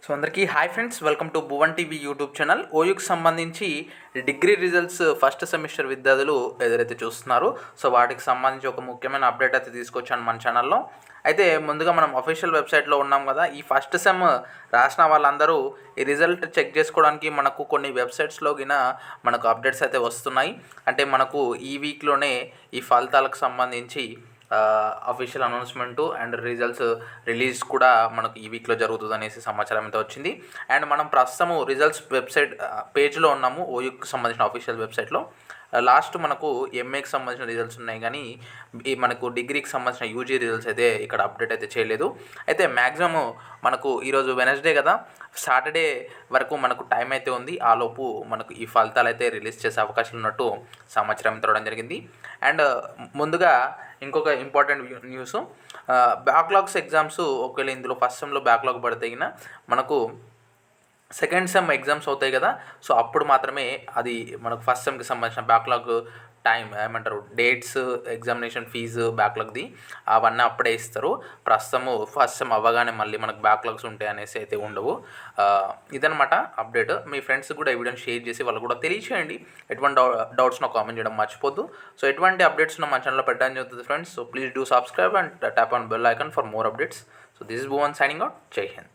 So అందరికీ hi friends, welcome to Bhuvan TV YouTube channel. ఓయూకి సంబంధించి డిగ్రీ రిజల్ట్స్ ఫస్ట్ సెమిస్టర్ విద్యార్థులు ఎదురైతే చూస్తున్నారు. సో వాటికి సంబంధించి ఒక ముఖ్యమైన అప్డేట్ అయితే తీసుకొచ్చాను మన ఛానల్లో. అయితే ముందుగా మనం అఫీషియల్ వెబ్సైట్లో ఉన్నాం కదా. ఈ ఫస్ట్ సెమ్ రాసిన వాళ్ళందరూ ఈ రిజల్ట్ చెక్ చేసుకోవడానికి మనకు కొన్ని వెబ్సైట్స్లో గిన మనకు అప్డేట్స్ అయితే వస్తున్నాయి. అంటే మనకు ఈ వీక్లోనే ఈ ఫలితాలకు సంబంధించి official announcement and results release కూడా మనకు ఈ వీక్లో జరుగుతుంది అనేసి సమాచారం అయితే వచ్చింది. అండ్ మనం ప్రస్తుతము రిజల్ట్స్ వెబ్సైట్ పేజ్లో ఉన్నాము. ఓయూకి సంబంధించిన అఫీషియల్ వెబ్సైట్లో లాస్ట్ మనకు ఎంఏకి సంబంధించిన రిజల్ట్స్ ఉన్నాయి, కానీ ఈ మనకు డిగ్రీకి సంబంధించిన యూజీ రిజల్ట్స్ అయితే ఇక్కడ అప్డేట్ అయితే చేయలేదు. అయితే మ్యాక్సిమం మనకు ఈరోజు వెనస్డే కదా, సాటర్డే వరకు మనకు టైం అయితే ఉంది. ఆలోపు మనకు ఈ ఫలితాలు అయితే రిలీజ్ చేసే అవకాశాలు ఉన్నట్టు సమాచారం తేవడం జరిగింది. అండ్ ముందుగా ఇంకొక ఇంపార్టెంట్ న్యూస్, బ్యాక్లాగ్స్ ఎగ్జామ్స్ ఒకవేళ ఇందులో ఫస్ట్ సెమ్లో బ్యాక్లాగ్ పడితే మనకు సెకండ్ సెమ్ ఎగ్జామ్స్ అవుతాయి కదా. సో అప్పుడు మాత్రమే అది మనకు ఫస్ట్ సెమ్కి సంబంధించిన బ్యాక్లాగ్ టైం ఏమంటారు డేట్స్, ఎగ్జామినేషన్ ఫీజు బ్యాక్లాగ్ది అవన్నీ అప్పుడే ఇస్తారు. ప్రస్తుతము ఫస్ట్ సెమ్ అవ్వగానే మళ్ళీ మనకు బ్యాక్లాగ్స్ ఉంటాయి అనేసి అయితే ఉండవు. ఇదనమాట అప్డేట్. మీ ఫ్రెండ్స్ కూడా ఈ వీడియోని షేర్ చేసి వాళ్ళు కూడా తెలియచేయండి. ఎటువంటి డౌట్స్ నాకు కామెంట్ చేయడం మర్చిపోద్దు. సో ఎటువంటి అప్డేట్స్ మన ఛానల్లో పెట్టడం జరుగుతుంది friends. So please do subscribe and tap on bell icon for more updates. So this is Bhuvan signing out. జై హింద్.